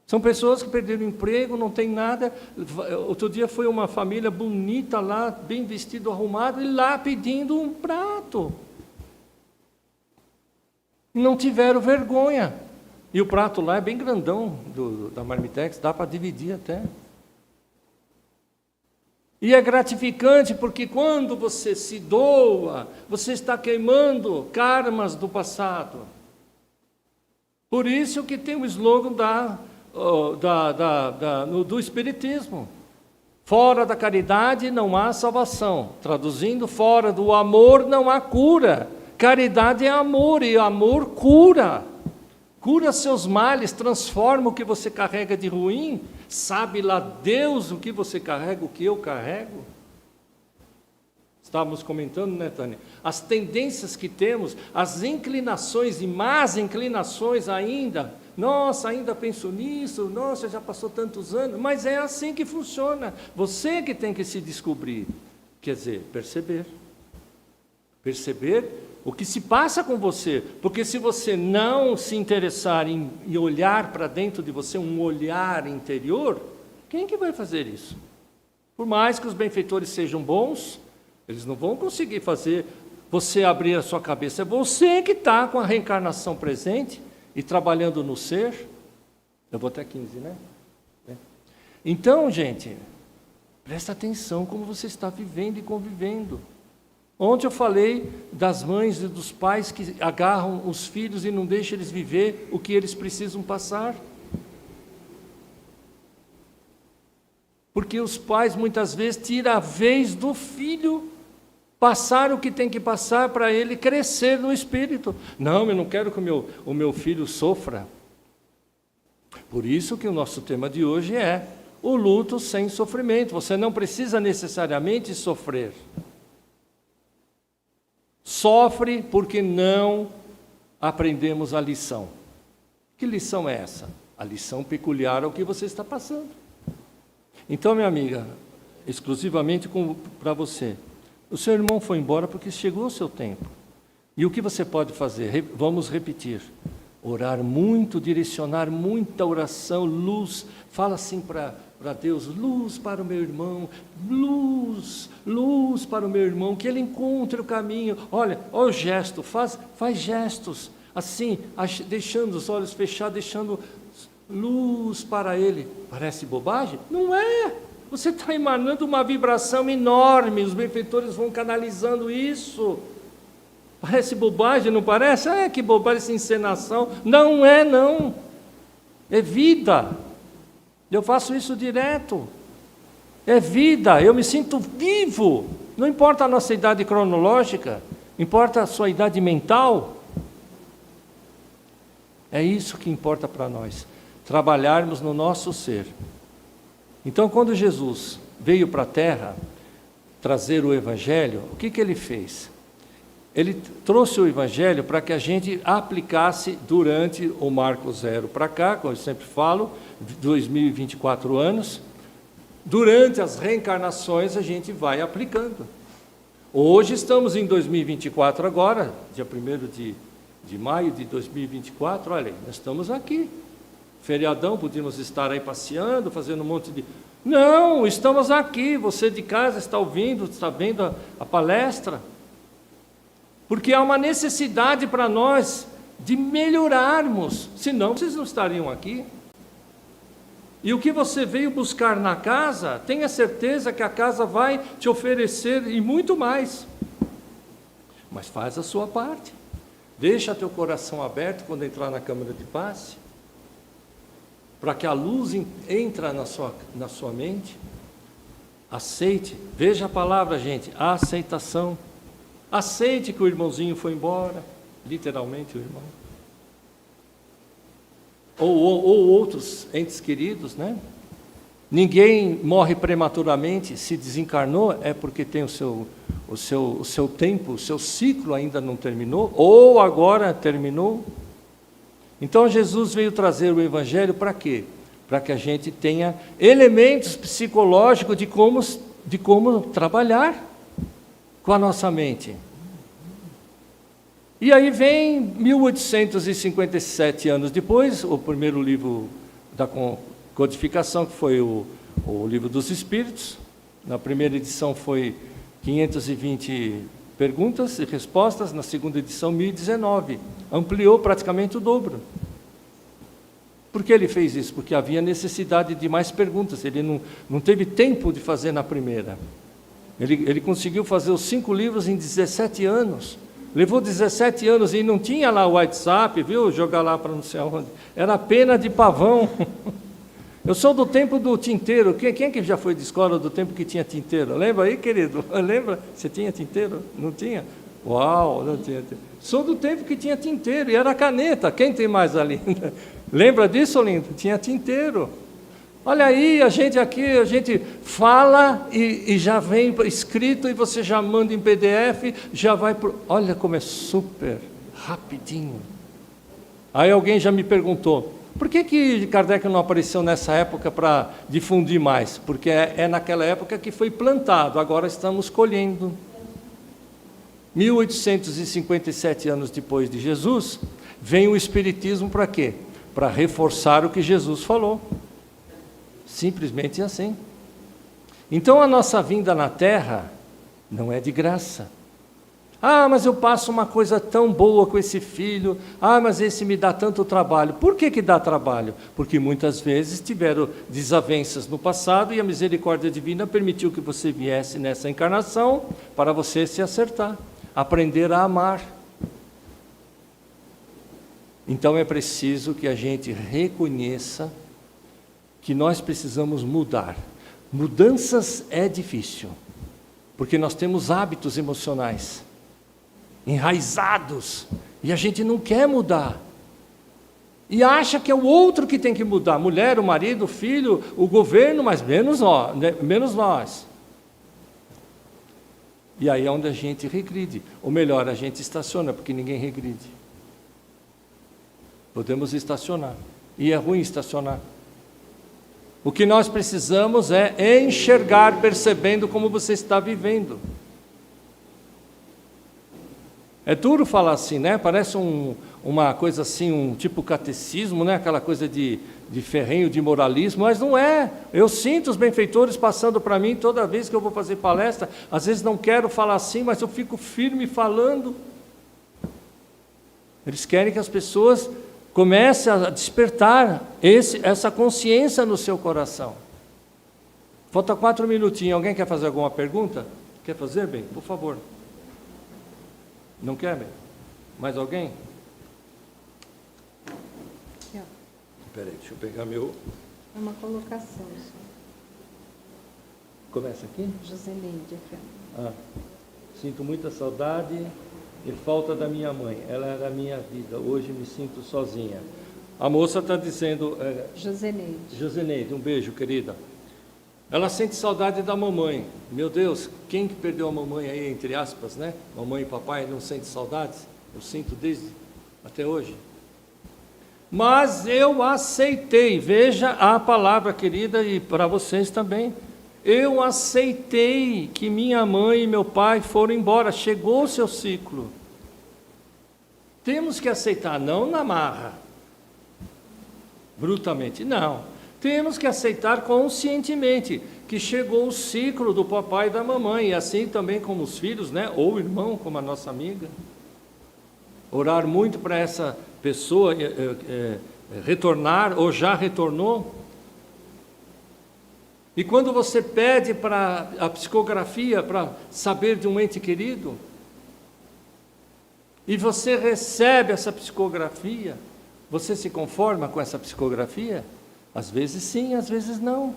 [SPEAKER 3] São pessoas que perderam o emprego, não tem nada. Outro dia foi uma família bonita lá, bem vestido, arrumado, e lá pedindo um prato. Não tiveram vergonha. E o prato lá é bem grandão, da Marmitex, dá para dividir até. E é gratificante, porque quando você se doa, você está queimando karmas do passado. Por isso que tem o slogan do Espiritismo. Fora da caridade não há salvação. Traduzindo, fora do amor não há cura. Caridade é amor, e amor cura. Cura seus males, transforma o que você carrega de ruim. Sabe lá Deus o que você carrega, o que eu carrego? Estávamos comentando, né, Tânia? As tendências que temos, as inclinações e más inclinações ainda. Nossa, ainda penso nisso, nossa, já passou tantos anos. Mas é assim que funciona. Você que tem que se descobrir. Quer dizer, perceber. Perceber o que se passa com você. Porque se você não se interessar em olhar para dentro de você, um olhar interior, quem que vai fazer isso? Por mais que os benfeitores sejam bons, eles não vão conseguir fazer você abrir a sua cabeça. É você que está com a reencarnação presente e trabalhando no ser. Eu vou até 15, né? Então, gente, presta atenção como você está vivendo e convivendo. Ontem eu falei das mães e dos pais que agarram os filhos e não deixam eles viver o que eles precisam passar. Porque os pais muitas vezes tiram a vez do filho passar o que tem que passar para ele crescer no espírito. Não, eu não quero que o meu filho sofra. Por isso que o nosso tema de hoje é o luto sem sofrimento. Você não precisa necessariamente sofrer. Sofre porque não aprendemos a lição. Que lição é essa? A lição peculiar ao que você está passando. Então, minha amiga, exclusivamente para você, o seu irmão foi embora porque chegou o seu tempo. E o que você pode fazer? Vamos repetir. Orar muito, direcionar muita oração, luz. Fala assim para Deus, luz para o meu irmão, luz para o meu irmão, que ele encontre o caminho. Olha o gesto, faz gestos, assim, deixando os olhos fechados, deixando luz para ele. Parece bobagem? Não é. Você está emanando uma vibração enorme, os benfeitores vão canalizando isso. Parece bobagem, não parece? Que bobagem essa encenação. Não é, não. É vida. Eu faço isso direto. É vida, eu me sinto vivo. Não importa a nossa idade cronológica, importa a sua idade mental. É isso que importa para nós, trabalharmos no nosso ser. Então, quando Jesus veio para a Terra trazer o Evangelho, o que ele fez? Ele trouxe o Evangelho para que a gente aplicasse durante o Marco Zero para cá, como eu sempre falo, 2024 anos. Durante as reencarnações a gente vai aplicando. Hoje estamos em 2024 agora, dia 1º de maio de 2024, olha, nós estamos aqui. Feriadão, podíamos estar aí passeando, fazendo um monte de... Não, estamos aqui, você de casa está ouvindo, está vendo a palestra. Porque há uma necessidade para nós de melhorarmos, senão vocês não estariam aqui. E o que você veio buscar na casa, tenha certeza que a casa vai te oferecer e muito mais. Mas faz a sua parte. Deixa teu coração aberto quando entrar na câmara de passe, para que a luz entre na sua mente. Aceite, veja a palavra, gente, a aceitação. Aceite que o irmãozinho foi embora. literalmente o irmão. Ou outros entes queridos, né? Ninguém morre prematuramente, se desencarnou, é porque tem o seu tempo, o seu ciclo ainda não terminou, ou agora terminou. Então Jesus veio trazer o Evangelho para quê? Para que a gente tenha elementos psicológicos de como trabalhar com a nossa mente. E aí vem 1857 anos depois, o primeiro livro da codificação, que foi o Livro dos Espíritos. Na primeira edição foi 520 perguntas e respostas, na segunda edição 1019. Ampliou praticamente o dobro. Por que ele fez isso? Porque havia necessidade de mais perguntas, ele não teve tempo de fazer na primeira. Ele conseguiu fazer os 5 livros em 17 anos. Levou 17 anos e não tinha lá o WhatsApp, viu? Jogar lá para não sei aonde. Era pena de pavão. Eu sou do tempo do tinteiro. Quem é que já foi de escola do tempo que tinha tinteiro? Lembra aí, querido? Lembra? Você tinha tinteiro? Não tinha? Uau, não tinha tinteiro. Sou do tempo que tinha tinteiro e era caneta. Quem tem mais ali? Lembra disso, Olinda? Tinha tinteiro. Olha aí, a gente fala e já vem escrito e você já manda em PDF, já vai por... Olha como é super rapidinho. Aí alguém já me perguntou, por que Kardec não apareceu nessa época para difundir mais? Porque é naquela época que foi plantado, agora estamos colhendo. 1857 anos depois de Jesus, vem o Espiritismo para quê? Para reforçar o que Jesus falou. Simplesmente assim. Então a nossa vinda na Terra não é de graça. Ah, mas eu passo uma coisa tão boa com esse filho. Ah, mas esse me dá tanto trabalho. Por que dá trabalho? Porque muitas vezes tiveram desavenças no passado e a misericórdia divina permitiu que você viesse nessa encarnação para você se acertar, aprender a amar. Então é preciso que a gente reconheça que nós precisamos mudar. Mudanças é difícil, porque nós temos hábitos emocionais enraizados e a gente não quer mudar. E acha que é o outro que tem que mudar, a mulher, o marido, o filho, o governo, mas menos nós. E aí é onde a gente regride, ou melhor, a gente estaciona, porque ninguém regride. Podemos estacionar, e é ruim estacionar. O que nós precisamos é enxergar, percebendo como você está vivendo. É duro falar assim, né? Parece uma coisa assim, um tipo catecismo, né? Aquela coisa de ferrenho, de moralismo, mas não é. Eu sinto os benfeitores passando para mim toda vez que eu vou fazer palestra. Às vezes não quero falar assim, mas eu fico firme falando. Eles querem que as pessoas comece a despertar essa consciência no seu coração. Falta 4 minutinhos. Alguém quer fazer alguma pergunta? Quer fazer, bem? Por favor. Não quer, bem? Mais alguém? Espera aí, deixa eu pegar meu...
[SPEAKER 2] É uma colocação.
[SPEAKER 3] Começa aqui?
[SPEAKER 2] Joseneide aqui.
[SPEAKER 3] Sinto muita saudade e falta da minha mãe. Ela era a minha vida. Hoje me sinto sozinha. A moça está dizendo... Joseneide, um beijo, querida. Ela sente saudade da mamãe. Meu Deus, quem que perdeu a mamãe aí, entre aspas, né? Mamãe e papai não sente saudades? Eu sinto desde até hoje. Mas eu aceitei. Veja a palavra, querida, e para vocês também. Eu aceitei que minha mãe e meu pai foram embora. Chegou o seu ciclo. Temos que aceitar, não na marra, brutamente, não. Temos que aceitar conscientemente que chegou o ciclo do papai e da mamãe, e assim também como os filhos, né? Ou o irmão, como a nossa amiga. Orar muito para essa pessoa retornar, ou já retornou. E quando você pede para a psicografia, para saber de um ente querido, e você recebe essa psicografia, você se conforma com essa psicografia? Às vezes sim, às vezes não.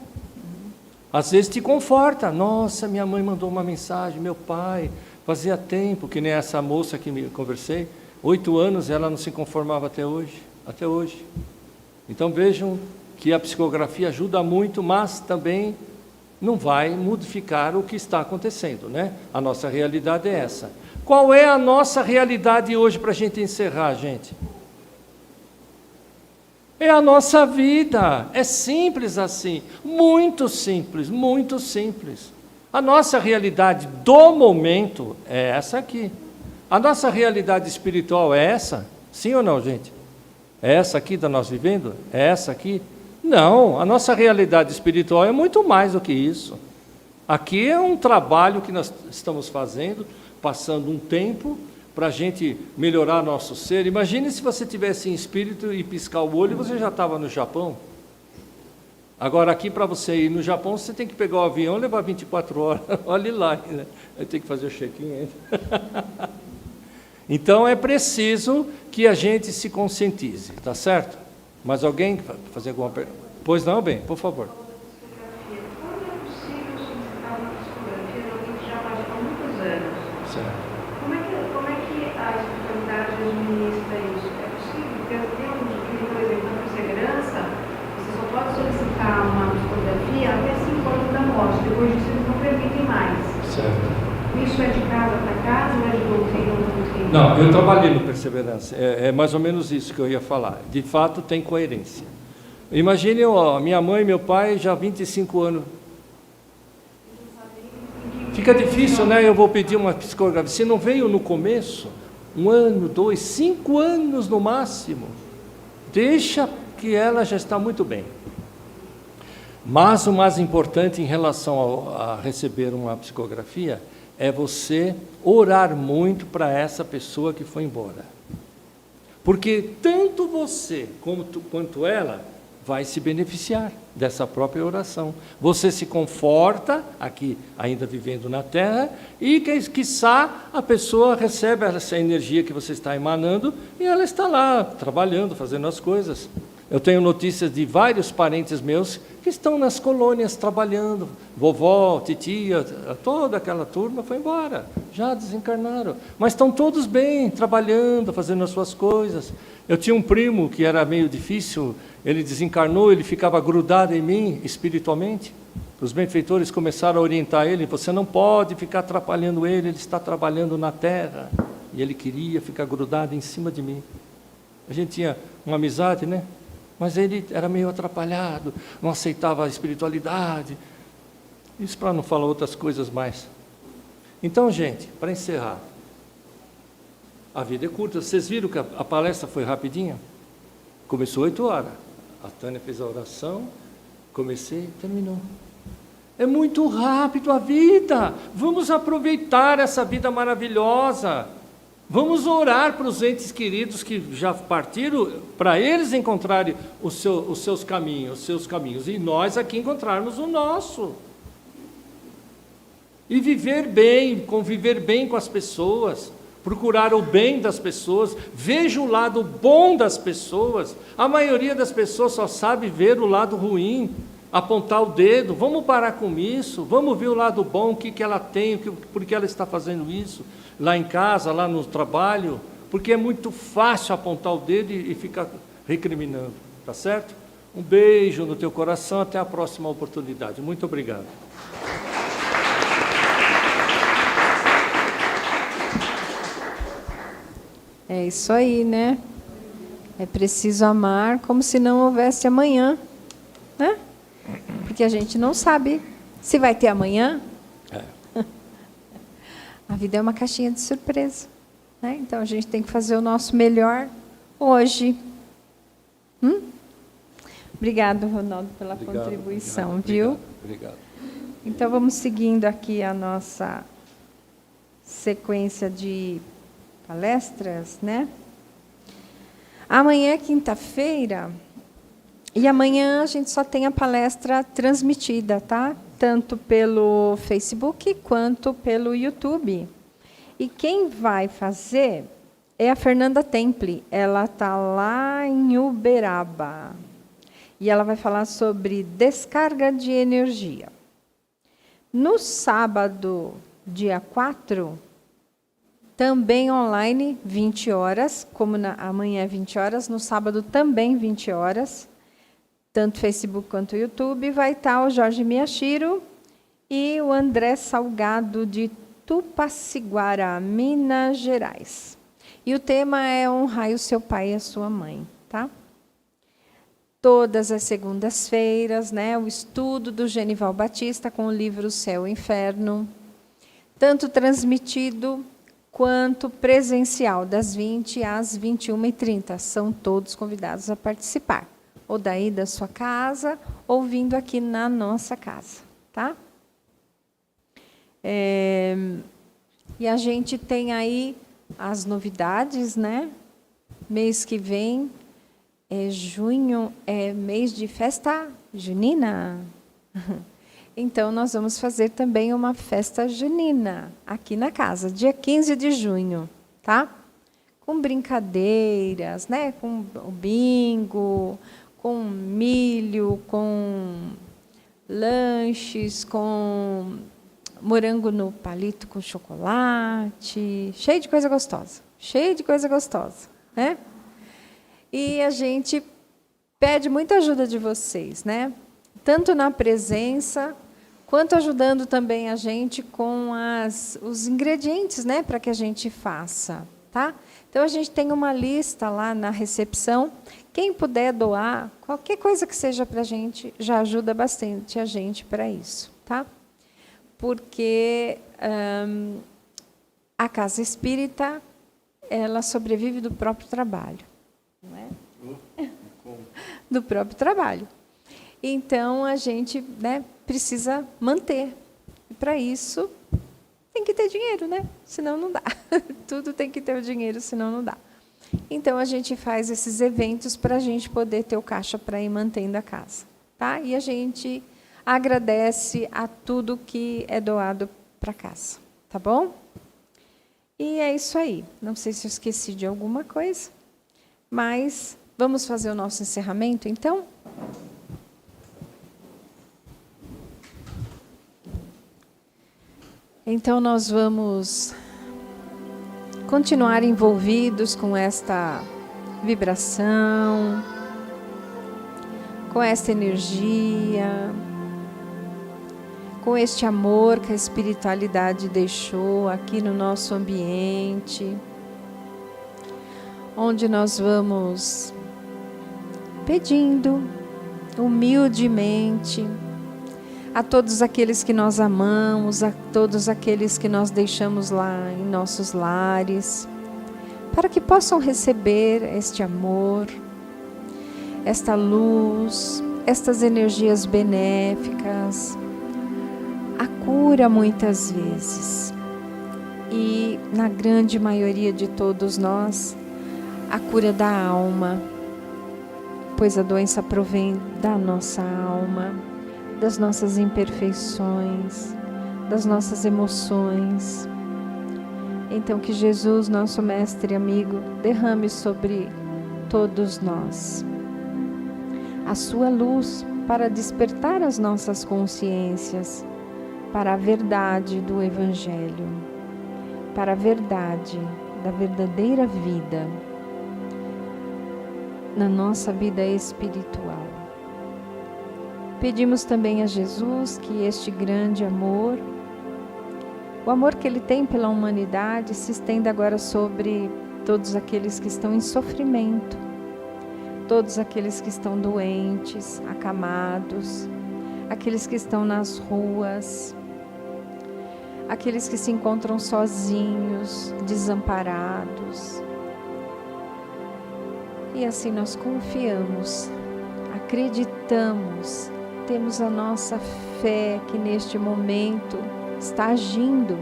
[SPEAKER 3] Às vezes te conforta. Nossa, minha mãe mandou uma mensagem, meu pai, fazia tempo, que nem essa moça que me conversei, 8 anos ela não se conformava até hoje. Até hoje. Então vejam que a psicografia ajuda muito, mas também não vai modificar o que está acontecendo, né? A nossa realidade é essa. Qual é a nossa realidade hoje para a gente encerrar, gente? É a nossa vida. É simples assim. Muito simples, muito simples. A nossa realidade do momento é essa aqui. A nossa realidade espiritual é essa? Sim ou não, gente? É essa aqui que nós vivendo? É essa aqui? Não, a nossa realidade espiritual é muito mais do que isso. Aqui é um trabalho que nós estamos fazendo, passando um tempo para a gente melhorar nosso ser. Imagine se você tivesse em espírito e piscar o olho, você já estava no Japão. Agora aqui para você ir no Japão, você tem que pegar o avião e levar 24 horas. Olhe lá, né? Aí tem que fazer o check-in ainda. Então é preciso que a gente se conscientize, tá certo? Mas alguém fazer alguma pergunta? Pois não, bem, por favor.
[SPEAKER 4] Como é possível solicitar uma psicografia de alguém que já passou há muitos anos?
[SPEAKER 3] Certo.
[SPEAKER 4] Como é que a espiritualidade administra isso? É possível? Porque tem alguns que, por exemplo, na perseverança, você só pode solicitar uma psicografia até 5 anos da morte. Depois disso, eles não permitem mais.
[SPEAKER 3] Certo.
[SPEAKER 4] Isso é de casa para casa ou é de doutrina ou doutrina?
[SPEAKER 3] Não, eu trabalhei no Perseverança, é mais ou menos isso que eu ia falar. De fato, tem coerência. Imagine, minha mãe e meu pai já há 25 anos. Fica difícil, né? Eu vou pedir uma psicografia. Se não veio no começo, 1 ano, 2, 5 anos no máximo, deixa que ela já está muito bem. Mas o mais importante em relação a receber uma psicografia é você orar muito para essa pessoa que foi embora. Porque tanto você quanto ela vai se beneficiar dessa própria oração. Você se conforta, aqui ainda vivendo na Terra, e quiçá a pessoa recebe essa energia que você está emanando e ela está lá, trabalhando, fazendo as coisas. Eu tenho notícias de vários parentes meus que estão nas colônias trabalhando. Vovó, titia, toda aquela turma foi embora, já desencarnaram. Mas estão todos bem, trabalhando, fazendo as suas coisas. Eu tinha um primo que era meio difícil, ele desencarnou, ele ficava grudado em mim espiritualmente. Os benfeitores começaram a orientar ele, você não pode ficar atrapalhando ele está trabalhando na terra. E ele queria ficar grudado em cima de mim. A gente tinha uma amizade, né? Mas ele era meio atrapalhado, não aceitava a espiritualidade. Isso para não falar outras coisas mais. Então, gente, para encerrar, a vida é curta. Vocês viram que a palestra foi rapidinha? Começou 8 horas. A Tânia fez a oração, comecei, terminou. É muito rápido a vida. Vamos aproveitar essa vida maravilhosa. Vamos orar para os entes queridos que já partiram, para eles encontrarem os seus caminhos, e nós aqui encontrarmos o nosso. E viver bem, conviver bem com as pessoas, procurar o bem das pessoas, veja o lado bom das pessoas. A maioria das pessoas só sabe ver o lado ruim, apontar o dedo. Vamos parar com isso, vamos ver o lado bom, o que ela tem, por que ela está fazendo isso. Lá em casa, lá no trabalho, porque é muito fácil apontar o dedo e ficar recriminando, tá certo? Um beijo no teu coração, até a próxima oportunidade. Muito obrigado.
[SPEAKER 2] É isso aí, né? É preciso amar como se não houvesse amanhã, né? Porque a gente não sabe se vai ter amanhã. A vida é uma caixinha de surpresa, né? Então a gente tem que fazer o nosso melhor hoje. Obrigado, Ronaldo, pela contribuição, viu?
[SPEAKER 3] Obrigado.
[SPEAKER 2] Então vamos seguindo aqui a nossa sequência de palestras, né? Amanhã é quinta-feira e amanhã a gente só tem a palestra transmitida, tá? Tanto pelo Facebook quanto pelo YouTube. E quem vai fazer é a Fernanda Temple. Ela está lá em Uberaba. E ela vai falar sobre descarga de energia. No sábado, dia 4, também online, 20 horas, como amanhã é 20 horas, no sábado também 20 horas, tanto Facebook quanto YouTube. Vai estar o Jorge Miyashiro e o André Salgado, de Tupaciguara, Minas Gerais. E o tema é honrar o seu pai e a sua mãe, tá? Todas as segundas-feiras, né, o estudo do Genival Batista com o livro Céu e Inferno, tanto transmitido quanto presencial, das 20 às 21h30. São todos convidados a participar, ou daí da sua casa, ou vindo aqui na nossa casa, tá? E a gente tem aí as novidades, né? Mês que vem, junho, é mês de festa junina. Então, nós vamos fazer também uma festa junina aqui na casa, dia 15 de junho, tá? Com brincadeiras, né? Com o bingo, com milho, com lanches, com morango no palito com chocolate, cheio de coisa gostosa, né? E a gente pede muita ajuda de vocês, né? Tanto na presença, quanto ajudando também a gente com os ingredientes, né, para que a gente faça, tá? Então, a gente tem uma lista lá na recepção. Quem puder doar, qualquer coisa que seja para a gente, já ajuda bastante a gente para isso, tá? Porque a casa espírita, ela sobrevive do próprio trabalho, não é? Do próprio trabalho. Então, a gente, né, precisa manter. E, para isso, tem que ter dinheiro, né? Senão não dá. Tudo tem que ter o dinheiro, senão não dá. Então, a gente faz esses eventos para a gente poder ter o caixa para ir mantendo a casa, tá? E a gente agradece a tudo que é doado para casa, tá bom? E é isso aí. Não sei se eu esqueci de alguma coisa, mas vamos fazer o nosso encerramento, então? Então, nós vamos continuar envolvidos com esta vibração, com esta energia, com este amor que a espiritualidade deixou aqui no nosso ambiente, onde nós vamos pedindo humildemente a todos aqueles que nós amamos, a todos aqueles que nós deixamos lá em nossos lares, para que possam receber este amor, esta luz, estas energias benéficas, a cura muitas vezes. E, na grande maioria de todos nós, a cura da alma, pois a doença provém da nossa alma, das nossas imperfeições, das nossas emoções. Então, que Jesus, nosso mestre e amigo, derrame sobre todos nós a sua luz para despertar as nossas consciências para a verdade do Evangelho, para a verdade da verdadeira vida na nossa vida espiritual. Pedimos também a Jesus que este grande amor, o amor que Ele tem pela humanidade, se estenda agora sobre todos aqueles que estão em sofrimento, todos aqueles que estão doentes, acamados, aqueles que estão nas ruas, aqueles que se encontram sozinhos, desamparados. E assim nós confiamos, acreditamos, temos a nossa fé que neste momento está agindo,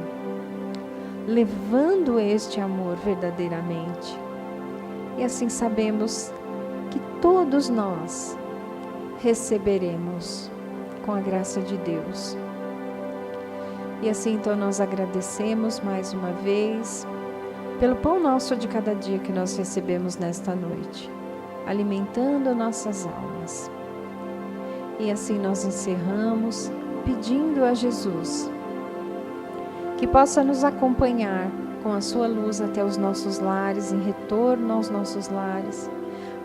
[SPEAKER 2] levando este amor verdadeiramente. E assim sabemos que todos nós receberemos com a graça de Deus. E assim então nós agradecemos mais uma vez pelo pão nosso de cada dia que nós recebemos nesta noite, alimentando nossas almas. E assim nós encerramos pedindo a Jesus que possa nos acompanhar com a sua luz até os nossos lares, em retorno aos nossos lares,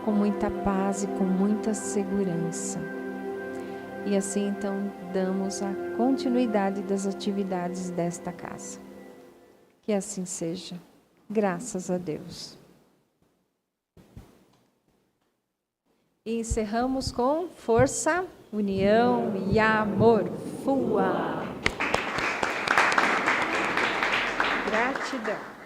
[SPEAKER 2] com muita paz e com muita segurança. E assim, então, damos a continuidade das atividades desta casa. Que assim seja. Graças a Deus. E encerramos com força, união e amor. Fua! Gratidão.